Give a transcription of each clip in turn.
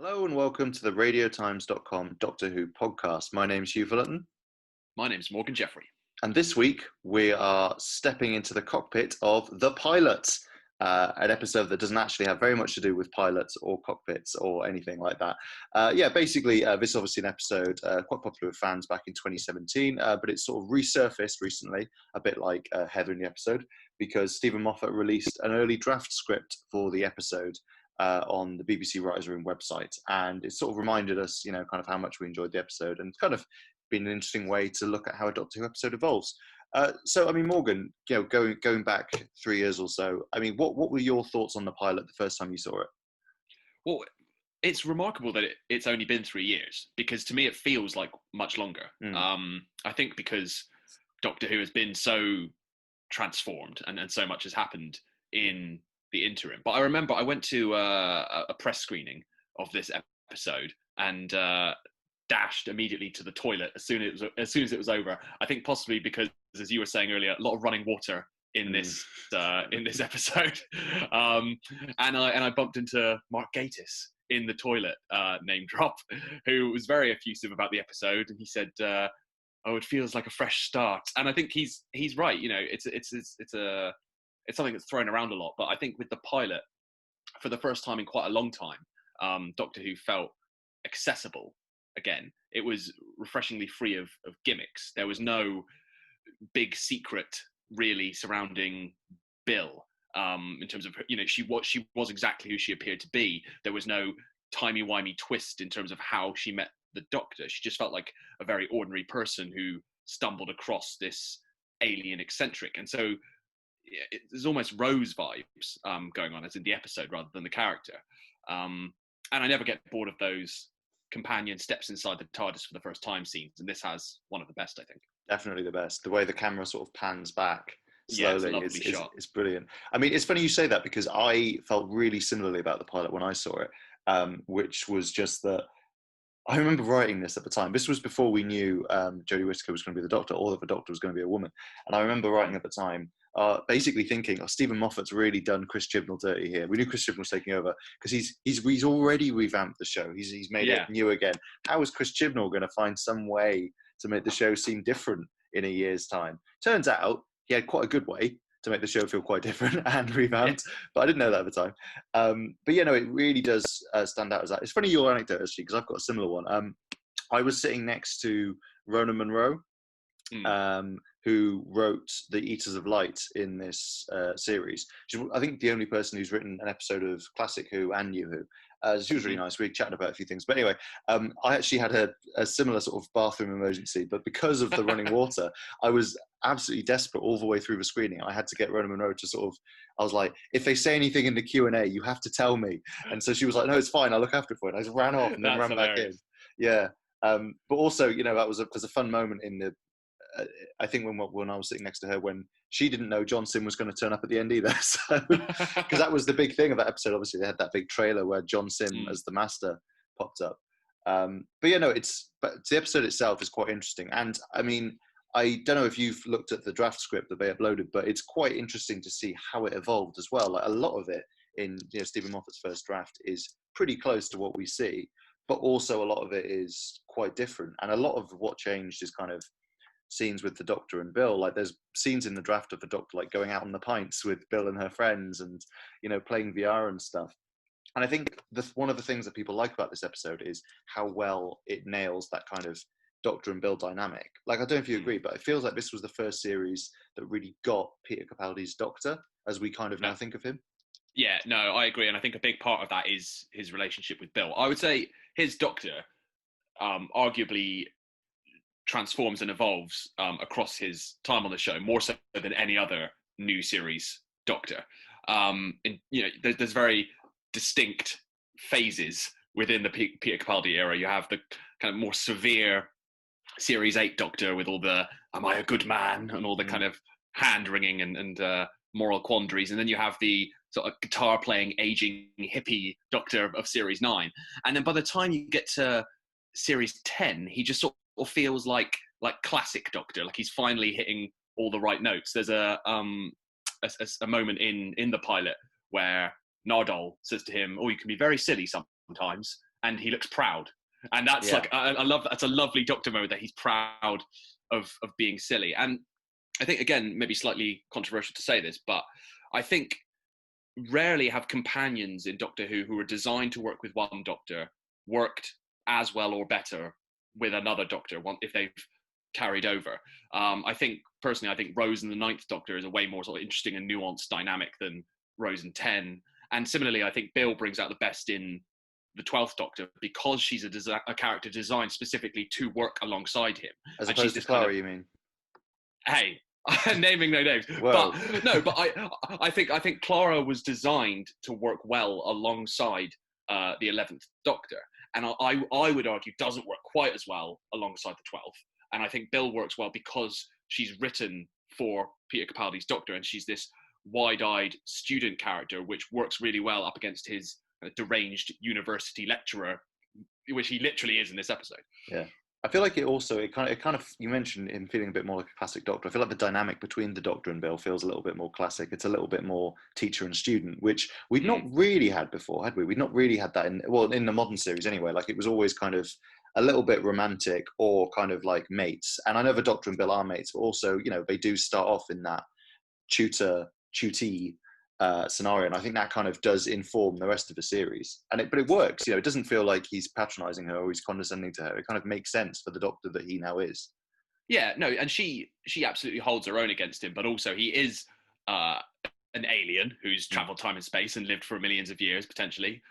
Hello and welcome to the radiotimes.com Doctor Who podcast. My name's Huw Fullerton, My name's Morgan Jeffrey. and this week we are stepping into the cockpit of The Pilot, an episode that doesn't actually have very much to do with pilots or cockpits or anything like that. Basically, this is obviously an episode quite popular with fans back in 2017, but it's sort of resurfaced recently, a bit like Heather in the episode, because Steven Moffat released an early draft script for the episode on the BBC Writers' Room website, and it sort of reminded us, kind of how much we enjoyed the episode, and kind of been an interesting way to look at how a Doctor Who episode evolves. Morgan, going back 3 years or so, what were your thoughts on the pilot the first time you saw it? Well, it's remarkable that it's only been 3 years, because to me it feels like much longer. I think because Doctor Who has been so transformed and so much has happened in the interim. But I remember I went to a press screening of this episode and dashed immediately to the toilet as soon as it was over. I think possibly because, as you were saying earlier, a lot of running water in this episode, and I bumped into Mark Gatiss in the toilet, name drop, who was very effusive about the episode, and he said, "Oh, it feels like a fresh start," and I think he's right. It's something that's thrown around a lot, but I think with the pilot, for the first time in quite a long time, Doctor Who felt accessible again. It was refreshingly free of gimmicks. There was no big secret really surrounding Bill, in terms of, she was exactly who she appeared to be. There was no timey-wimey twist in terms of how she met the Doctor. She just felt like a very ordinary person who stumbled across this alien eccentric, and so there's almost Rose vibes going on, as in the episode, rather than the character. And I never get bored of those companion steps inside the TARDIS for the first time scenes, and this has one of the best, I think. Definitely the best. The way the camera sort of pans back slowly is brilliant. It's funny you say that, because I felt really similarly about the pilot when I saw it, which was just that I remember writing this at the time. This was before we knew Jodie Whittaker was going to be the Doctor, or that the Doctor was going to be a woman. And I remember writing at the time, basically thinking, Stephen Moffat's really done Chris Chibnall dirty here. We knew Chris Chibnall was taking over because he's already revamped the show. He's made it new again. How is Chris Chibnall going to find some way to make the show seem different in a year's time? Turns out he had quite a good way to make the show feel quite different and revamped, but I didn't know that at the time. It really does stand out as that. It's funny your anecdote, actually, because I've got a similar one. I was sitting next to Rona Munro, who wrote The Eaters of Light in this series. She's, I think, the only person who's written an episode of Classic Who and New Who. She was really nice. We chatted about a few things. But anyway, I actually had a similar sort of bathroom emergency, but because of the running water, I was absolutely desperate all the way through the screening. I had to get Rona Munro to I was like, if they say anything in the Q&A, you have to tell me. And so she was like, no, it's fine, I'll look after it for it. I just ran off and then ran back in. Yeah. But also, that was a fun moment in the, I think when I was sitting next to her, when she didn't know John Sim was going to turn up at the end either. So, because that was the big thing of that episode. Obviously, they had that big trailer where John Sim as the Master popped up. But the episode itself is quite interesting. And I don't know if you've looked at the draft script that they uploaded, but it's quite interesting to see how it evolved as well. Like, a lot of it in Stephen Moffat's first draft is pretty close to what we see, but also a lot of it is quite different. And a lot of what changed is kind of scenes with the Doctor and Bill. Like, there's scenes in the draft of the Doctor like going out on the pints with Bill and her friends, and playing VR and stuff. And I think one of the things that people like about this episode is how well it nails that kind of Doctor and Bill dynamic. Like, I don't know if you agree, but it feels like this was the first series that really got Peter Capaldi's Doctor as we kind of now think of him. Yeah, no, I agree. And I think a big part of that is his relationship with Bill. I would say his Doctor arguably transforms and evolves across his time on the show more so than any other new series Doctor. There's very distinct phases within the Peter Capaldi era. You have the kind of more severe Series 8 Doctor with all the "am I a good man" and all the kind of hand-wringing and moral quandaries. And then you have the sort of guitar-playing, aging hippie Doctor of Series 9. And then by the time you get to Series 10, he just sort of feels like classic Doctor, like he's finally hitting all the right notes. There's a moment in the pilot where Nardole says to him, "Oh, you can be very silly sometimes," and he looks proud. And that's like, I love, that's a lovely Doctor moment that he's proud of being silly. And I think, again, maybe slightly controversial to say this, but I think rarely have companions in Doctor Who are designed to work with one Doctor worked as well or better with another Doctor if they've carried over. I think Rose and the Ninth Doctor is a way more sort of interesting and nuanced dynamic than Rose and 10. And similarly, I think Bill brings out the best in the 12th Doctor because she's a character designed specifically to work alongside him. As opposed to Clara, you mean? Hey, naming no names. Well. But no, but I think Clara was designed to work well alongside the 11th Doctor. And I would argue doesn't work quite as well alongside the 12th. And I think Bill works well because she's written for Peter Capaldi's Doctor, and she's this wide-eyed student character, which works really well up against his deranged university lecturer, which he literally is in this episode. Yeah, I feel like it kind of you mentioned him feeling a bit more like a classic Doctor. I feel like the dynamic between the Doctor and Bill feels a little bit more classic. It's a little bit more teacher and student, which we'd not really had before, had we? We'd not really had that in the modern series anyway. Like, it was always kind of a little bit romantic or kind of like mates. And I know the Doctor and Bill are mates, but also, you know, they do start off in that tutee scenario, and I think that kind of does inform the rest of the series. But it works. You know, it doesn't feel like he's patronising her or he's condescending to her. It kind of makes sense for the Doctor that he now is. Yeah, no, and she absolutely holds her own against him, but also he is an alien who's travelled time and space and lived for millions of years potentially.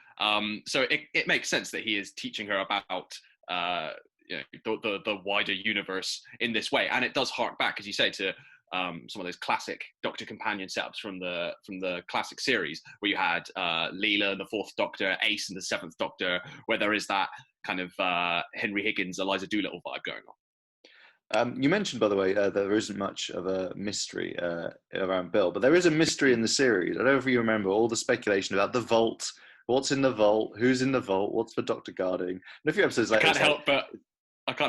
So it makes sense that he is teaching her about the wider universe in this way, and it does hark back, as you say, to some of those classic Doctor companion setups from the classic series, where you had Leela and the Fourth Doctor, Ace and the Seventh Doctor, where there is that kind of Henry Higgins, Eliza Doolittle vibe going on. You mentioned, by the way, there isn't much of a mystery around Bill, but there is a mystery in the series. I don't know if you remember all the speculation about the vault. What's in the vault? Who's in the vault? What's the Doctor guarding? And a few episodes later, I can't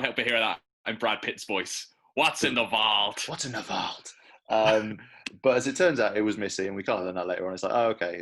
help but hear that in Brad Pitt's voice. What's in the vault? What's in the vault? But as it turns out, it was Missy, and we can't learn that later on. It's like, oh, okay,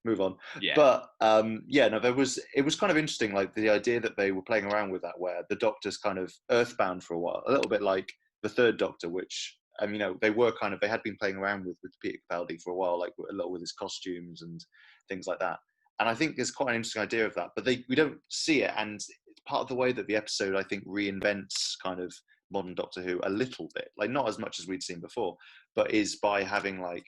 move on. Yeah. But it was kind of interesting, like the idea that they were playing around with that, where the Doctor's kind of earthbound for a while, a little bit like the Third Doctor, which they had been playing around with Peter Capaldi for a while, like a lot with his costumes and things like that. And I think there's quite an interesting idea of that, but we don't see it, and it's part of the way that the episode, I think, reinvents kind of modern Doctor Who a little bit, like not as much as we'd seen before, but is by having, like,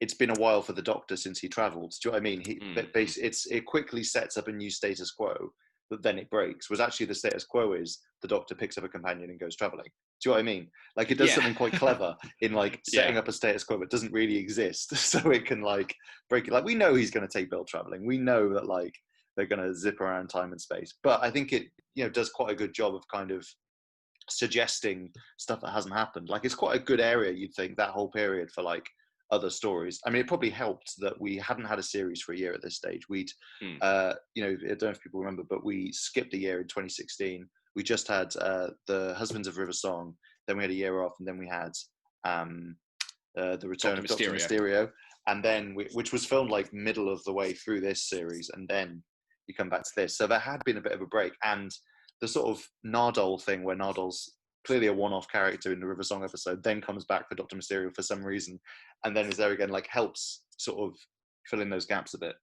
it's been a while for the Doctor since he travelled. Do you know what I mean? It quickly sets up a new status quo, but then it breaks. Was actually the status quo is the Doctor picks up a companion and goes travelling. Do you know what I mean? Like, it does something quite clever in like setting up a status quo that doesn't really exist, so it can like break it. Like, we know he's going to take Bill travelling. We know that like they're going to zip around time and space, but I think it does quite a good job of kind of suggesting stuff that hasn't happened. Like, it's quite a good area, you'd think, that whole period for like other stories. I mean, it probably helped that we hadn't had a series for a year at this stage. We'd I don't know if people remember, but we skipped a year in 2016. We just had the Husbands of River Song, then we had a year off, and then we had the return of Doctor Mysterio, and then which was filmed like middle of the way through this series, and then you come back to this. So there had been a bit of a break, and the sort of Nardole thing, where Nardole's clearly a one-off character in the River Song episode, then comes back for Doctor Mysterio for some reason, and then is there again, like, helps sort of fill in those gaps a bit.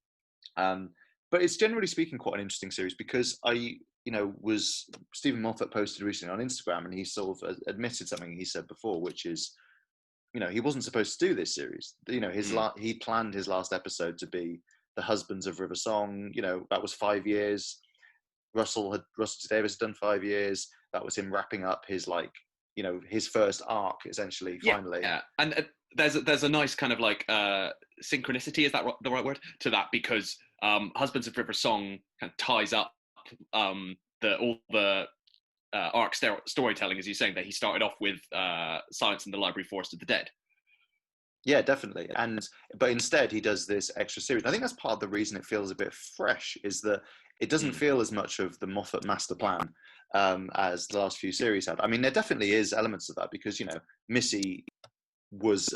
But it's generally speaking quite an interesting series, because was Steven Moffat posted recently on Instagram, and he sort of admitted something he said before, which is, he wasn't supposed to do this series. He planned his last episode to be the Husbands of River Song. That was 5 years. Russell T Davies had done 5 years. That was him wrapping up his his first arc, essentially. Finally, yeah. And there's a nice kind of like synchronicity. Is that the right word to that? Because Husbands of River Song kind of ties up all the arc storytelling, as you're saying, that he started off with Silence in the Library, Forest of the Dead. Yeah, definitely. But instead he does this extra series. I think that's part of the reason it feels a bit fresh, is that it doesn't feel as much of the Moffat master plan as the last few series had. I mean, there definitely is elements of that, because, Missy was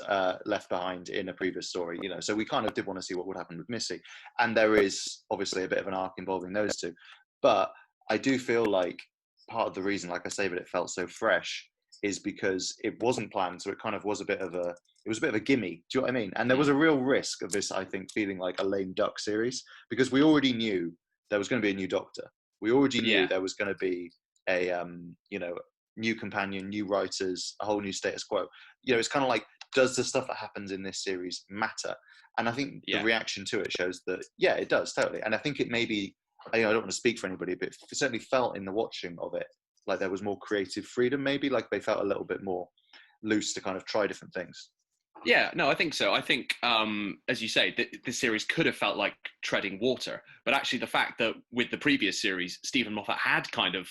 left behind in a previous story, so we kind of did want to see what would happen with Missy. And there is obviously a bit of an arc involving those two. But I do feel like part of the reason, like I say, that it felt so fresh is because it wasn't planned, so it kind of was a bit of a gimme. Do you know what I mean? And there was a real risk of this, I think, feeling like a lame duck series, because we already knew there was going to be a new Doctor. We already knew there was going to be a new companion, new writers, a whole new status quo. It's kind of like, does the stuff that happens in this series matter? And I think the reaction to it shows that, yeah, it does, totally. And I think it maybe, I don't want to speak for anybody, but it certainly felt in the watching of it like there was more creative freedom, maybe, like they felt a little bit more loose to kind of try different things. Yeah, no, I think so. I think, as you say, this series could have felt like treading water. But actually, the fact that with the previous series, Steven Moffat had kind of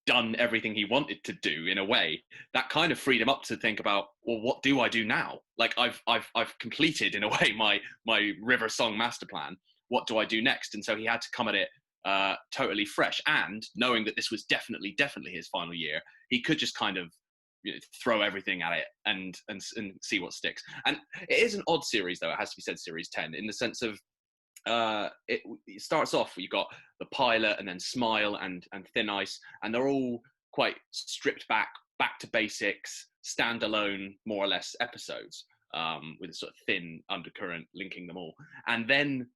done everything he wanted to do in a way, that kind of freed him up to think about, well, what do I do now? Like I've completed in a way my River Song master plan. What do I do next? And so he had to come at it totally fresh, and knowing that this was definitely his final year, he could just kind of throw everything at it and see what sticks. And it is an odd series, though, it has to be said, series 10, in the sense of it starts off, you've got the pilot and then Smile and Thin Ice, and they're all quite stripped back to basics, standalone more or less episodes, with a sort of thin undercurrent linking them all. And then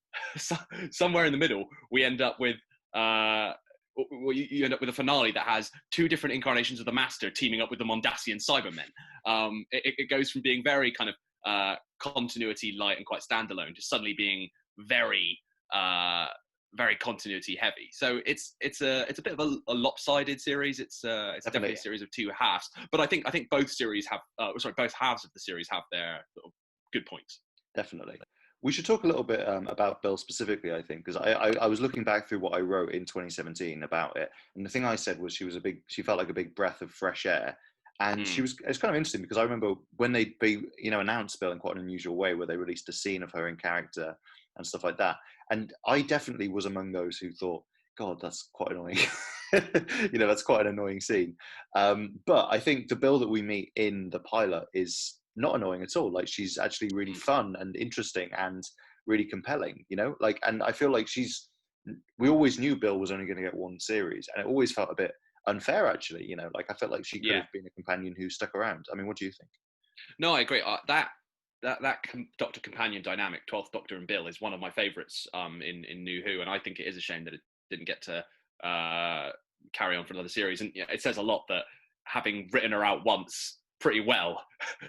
somewhere in the middle we end up with you end up with a finale that has two different incarnations of the Master teaming up with the Mondasian Cybermen. It goes from being very kind of continuity light and quite standalone to suddenly being very continuity heavy. So it's a bit of a lopsided series. It's definitely a series of two halves. But I think both series have both halves of the series have their sort of good points. Definitely. We should talk a little bit about Bill specifically, I think, because I was looking back through what I wrote in 2017 about it, and the thing I said was she felt like a big breath of fresh air, and it's kind of interesting because I remember when they announced Bill in quite an unusual way, where they released a scene of her in character and stuff like that, and I definitely was among those who thought, God, that's quite annoying. That's quite an annoying scene. But I think the Bill that we meet in the pilot is not annoying at all. Like, she's actually really fun and interesting and really compelling, and I feel like we always knew Bill was only going to get one series, and it always felt a bit unfair, actually. Like, I felt like she could have been a companion who stuck around. I mean, what do you think? No, I agree. That Doctor companion dynamic, 12th Doctor and Bill, is one of my favourites in New Who, and I think it is a shame that it didn't get to carry on for another series. And it says a lot that, having written her out once pretty well,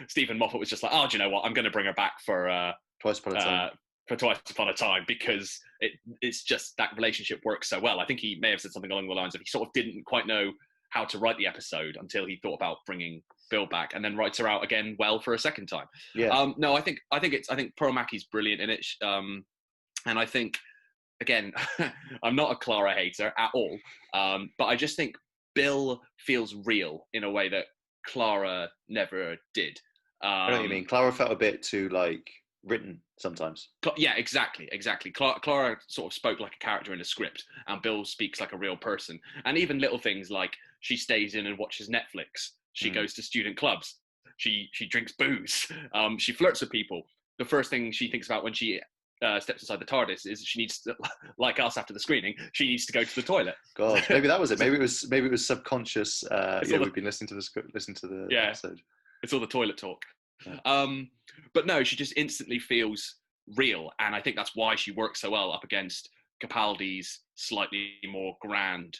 Steven Moffat was just like, oh, do you know what? I'm going to bring her back for Twice Upon a Time. For Twice Upon a Time, because it's just that relationship works so well. I think he may have said something along the lines of he sort of didn't quite know how to write the episode until he thought about bringing Bill back, and then writes her out again well for a second time. Yeah. No, I think Pearl Mackie's brilliant in it, and I think, again, I'm not a Clara hater at all, but I just think Bill feels real in a way that Clara never did. I know what you mean. Clara felt a bit too written sometimes. Yeah, exactly. Clara sort of spoke like a character in a script, and Bill speaks like a real person. And even little things like she stays in and watches Netflix. She goes to student clubs. She drinks booze. She flirts with people. The first thing she thinks about when she steps inside the TARDIS is she needs to, like us after the screening, she needs to go to the toilet. God, maybe that was it. Maybe it was subconscious. We've been listening to the script, listening to the episode. It's all the toilet talk. Yeah. But no, she just instantly feels real, and I think that's why she works so well up against Capaldi's slightly more grand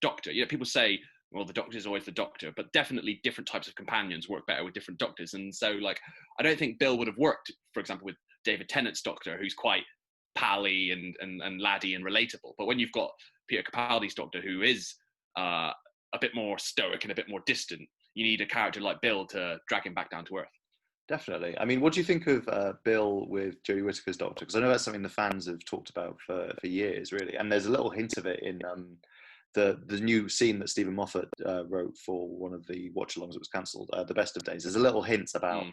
Doctor. People say, well, the Doctor is always the Doctor, but definitely different types of companions work better with different Doctors. And so, I don't think Bill would have worked, for example, with David Tennant's Doctor, who's quite pally and laddie and relatable. But when you've got Peter Capaldi's Doctor, who is a bit more stoic and a bit more distant, you need a character like Bill to drag him back down to earth. Definitely. I mean, what do you think of Bill with Jodie Whittaker's Doctor? Because I know that's something the fans have talked about for years, really. And there's a little hint of it in the new scene that Steven Moffat wrote for one of the watch-alongs that was cancelled, The Best of Days. There's a little hint about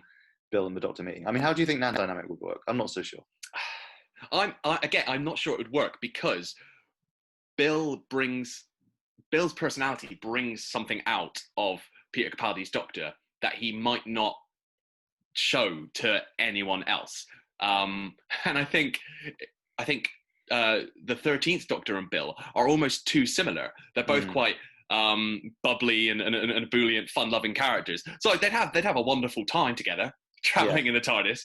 Bill and the Doctor meeting. I mean, how do you think that dynamic would work? I'm not so sure. I'm not sure it would work, because Bill's personality brings something out of Peter Capaldi's Doctor that he might not show to anyone else. And I think the 13th Doctor and Bill are almost too similar. They're both quite bubbly and ebullient, fun-loving characters. So like, they'd have a wonderful time together traveling in the TARDIS.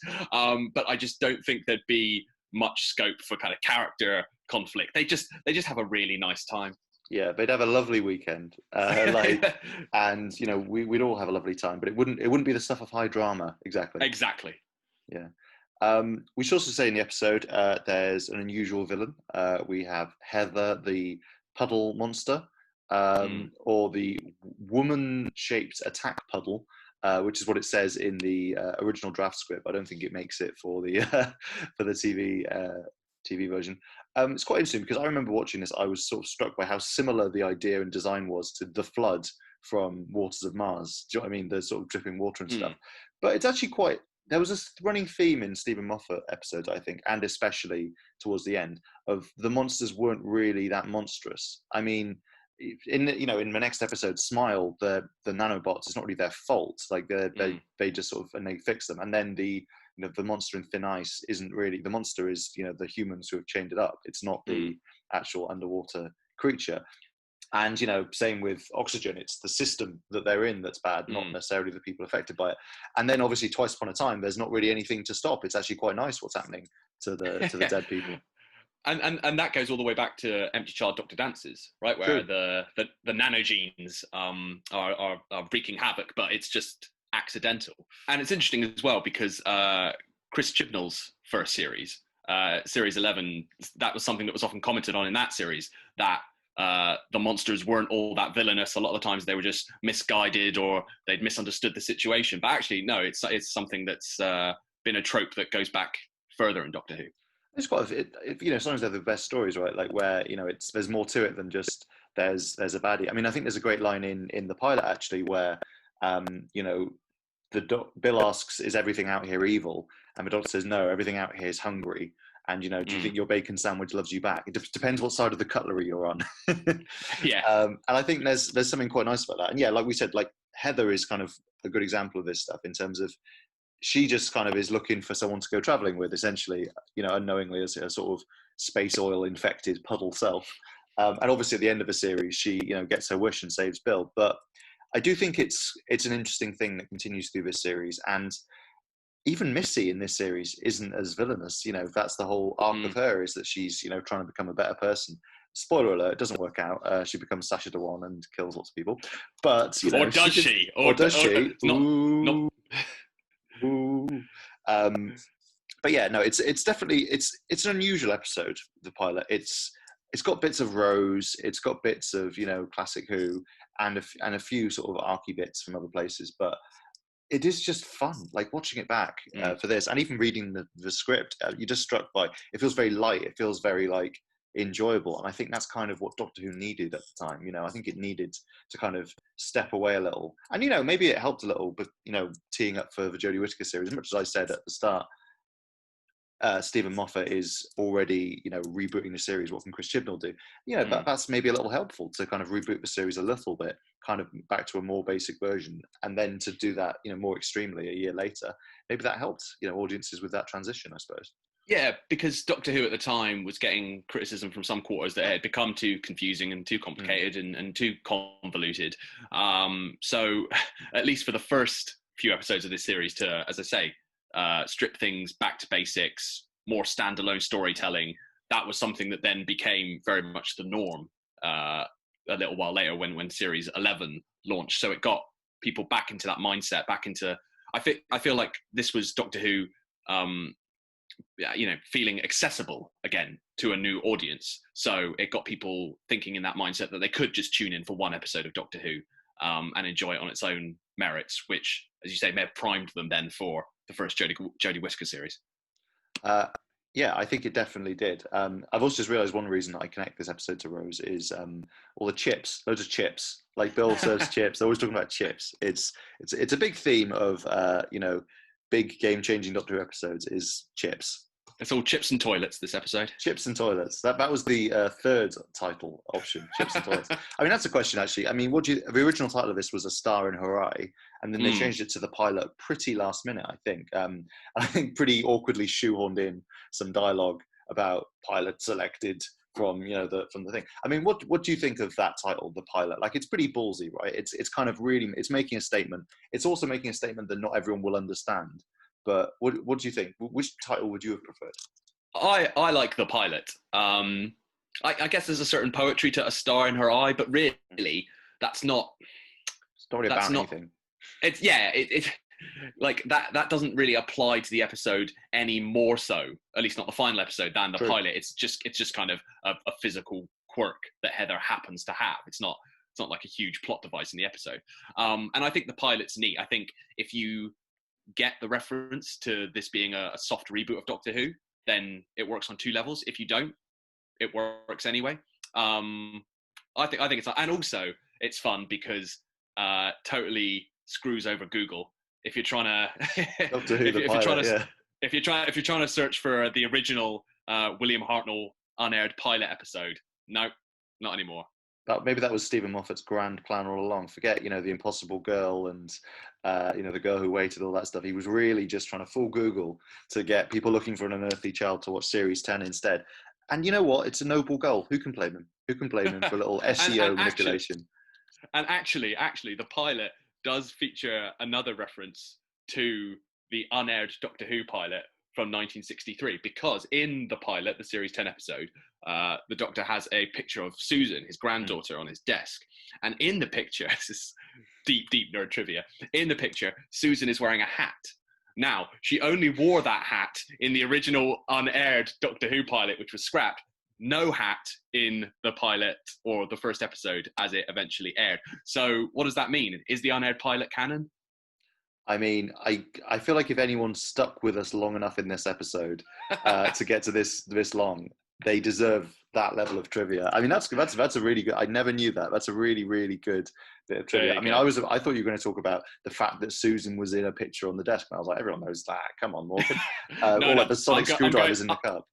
But I just don't think there'd be much scope for kind of character conflict. They just have a really nice time. Yeah, they'd have a lovely weekend, and you know, we'd all have a lovely time. But it wouldn't be the stuff of high drama, exactly. Exactly. Yeah. We should also say in the episode, there's an unusual villain. We have Heather, the puddle monster, or the woman-shaped attack puddle, which is what it says in the original draft script. I don't think it makes it for the for the TV version. It's quite interesting because I remember watching this. I was sort of struck by how similar the idea and design was to the Flood from Waters of Mars. Do you know what I mean? The sort of dripping water and stuff. But it's actually quite. There was a running theme in Steven Moffat episodes, I think, and especially towards the end, of the monsters weren't really that monstrous. I mean, in the next episode, Smile, the nanobots, it's not really their fault. Like they just sort of, and they fix them. And then the monster in Thin Ice isn't really the monster. Is the humans who have chained it up. It's not the actual underwater creature. And same with Oxygen, it's the system that they're in that's bad, not necessarily the people affected by it. And then obviously Twice Upon a Time, there's not really anything to stop. It's actually quite nice what's happening to the dead people. And that goes all the way back to Empty Child Dr. Dances, right? Where the nanogenes are wreaking havoc, but it's just accidental. And it's interesting as well because Chris Chibnall's first series, Series 11, that was something that was often commented on in that series, that the monsters weren't all that villainous. A lot of the times they were just misguided or they'd misunderstood the situation. But actually, no, it's something that's been a trope that goes back further in Doctor Who. It's quite, sometimes they're the best stories, right? Like where there's more to it than just there's a baddie. I mean, I think there's a great line in the pilot actually where Bill asks, "Is everything out here evil?" And the Doctor says, "No, everything out here is hungry." And do you think your bacon sandwich loves you back? It depends what side of the cutlery you're on. Yeah. And I think there's something quite nice about that. And yeah, like we said, like Heather is kind of a good example of this stuff in terms of she just kind of is looking for someone to go traveling with, essentially, unknowingly as a sort of space oil infected puddle self. And obviously at the end of the series, she gets her wish and saves Bill. But I do think it's an interesting thing that continues through this series. And even Missy in this series isn't as villainous. That's the whole arc of her, is that she's trying to become a better person. Spoiler alert, it doesn't work out. She becomes Sacha Dhawan and kills lots of people. But or does she? Or does she? Not. Ooh. But yeah, no, it's definitely it's an unusual episode, the pilot. It's got bits of Rose, it's got bits of classic Who, and a few sort of archy bits from other places, but it is just fun, like watching it back for this, and even reading the script. You're just struck by it. Feels very light. It feels very like enjoyable, and I think that's kind of what Doctor Who needed at the time. I think it needed to kind of step away a little, and maybe it helped a little, but teeing up for the Jodie Whittaker series. As much as I said at the start, Steven Moffat is already rebooting the series. What can Chris Chibnall do? That's maybe a little helpful to kind of reboot the series a little bit, kind of back to a more basic version, and then to do that more extremely a year later. Maybe that helped audiences with that transition, I suppose. Yeah, because Doctor Who at the time was getting criticism from some quarters that it had become too confusing and too complicated and too convoluted. So at least for the first few episodes of this series to, as I say, strip things back to basics, more standalone storytelling, that was something that then became very much the norm a little while later when Series 11 launched. So it got people back into that mindset, back into... I feel like this was Doctor Who... feeling accessible again to a new audience. So it got people thinking in that mindset that they could just tune in for one episode of Doctor Who and enjoy it on its own merits, which, as you say, may have primed them then for the first Jodie Whittaker series. Yeah, I think it definitely did. I've also just realised one reason I connect this episode to Rose is all the chips, loads of chips. Like Bill serves chips. They're always talking about chips. It's a big theme of big game-changing Doctor Who episodes is chips. It's all chips and toilets this episode. Chips and toilets. That was the third title option. Chips and toilets. I mean, that's a question actually. I mean, the original title of this was A Star in Her Eye, and then they changed it to the pilot pretty last minute, I think. I think pretty awkwardly shoehorned in some dialogue about pilots selected from from the thing. I mean, what do you think of that title, the pilot? Like, it's pretty ballsy, right? It's kind of really, it's making a statement. It's also making a statement that not everyone will understand. But what do you think? Which title would you have preferred? I like the pilot. I guess there's a certain poetry to a star in her eye, but really, that's not. It's not really about anything. It's it like that doesn't really apply to the episode any more so, at least not the final episode, than the True. pilot. It's just kind of a physical quirk that Heather happens to have. It's not like a huge plot device in the episode. And I think the pilot's neat. I think if you get the reference to this being a soft reboot of Doctor Who, then it works on two levels. If you don't, it works anyway. I think it's, and also it's fun because totally screws over Google. If you're trying to, if you're trying to search for the original William Hartnell unaired pilot episode, no, not anymore. Maybe that was Steven Moffat's grand plan all along. Forget, the Impossible Girl and, the Girl Who Waited, all that stuff. He was really just trying to fool Google to get people looking for an unearthly child to watch Series 10 instead. And you know what? It's a noble goal. Who can blame him? Who can blame him for a little SEO manipulation? Actually, the pilot does feature another reference to the unaired Doctor Who pilot from 1963, because in the pilot, the Series 10 episode, the Doctor has a picture of Susan, his granddaughter, on his desk. And in the picture, this is deep nerd trivia, in the picture, Susan is wearing a hat. Now, she only wore that hat in the original unaired Doctor Who pilot, which was scrapped. No hat in the pilot or the first episode as it eventually aired. So what does that mean? Is the unaired pilot canon? I mean, I feel like if anyone stuck with us long enough in this episode to get to this long, they deserve that level of trivia. I mean, that's a really good. I never knew that. That's a really, really good bit of trivia. I mean, I thought you were going to talk about the fact that Susan was in a picture on the desk, and I was like, everyone knows that. Come on, Morgan. Like the sonic screwdrivers in the cup.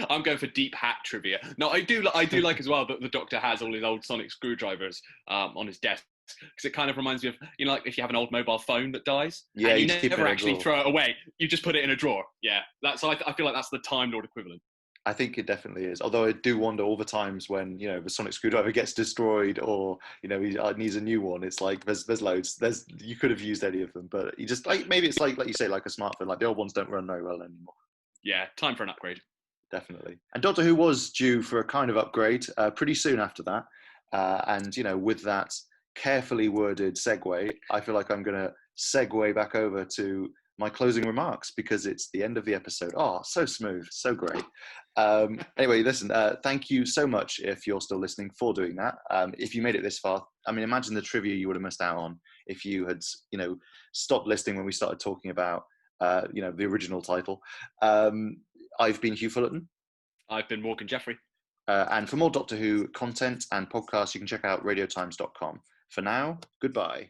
I'm going for deep hat trivia. No, I do like as well that the Doctor has all his old sonic screwdrivers on his desk, because it kind of reminds me of, like if you have an old mobile phone that dies, yeah, and you never actually throw it away, you just put it in a drawer. Yeah, I feel like that's the Time Lord equivalent. I think it definitely is. Although I do wonder all the times when the sonic screwdriver gets destroyed, or he needs a new one. It's like there's loads. You could have used any of them, but you just maybe it's like you say, like a smartphone. Like the old ones don't run very well anymore. Yeah, time for an upgrade. Definitely. And Doctor Who was due for a kind of upgrade pretty soon after that. And with that carefully worded segue, I feel like I'm going to segue back over to my closing remarks, because it's the end of the episode. Oh, so smooth, so great. Anyway, listen, thank you so much if you're still listening for doing that. If you made it this far, I mean, imagine the trivia you would have missed out on if you had, stopped listening when we started talking about, the original title. I've been Huw Fullerton. I've been Morgan Jeffrey. And for more Doctor Who content and podcasts, you can check out radiotimes.com. For now, goodbye.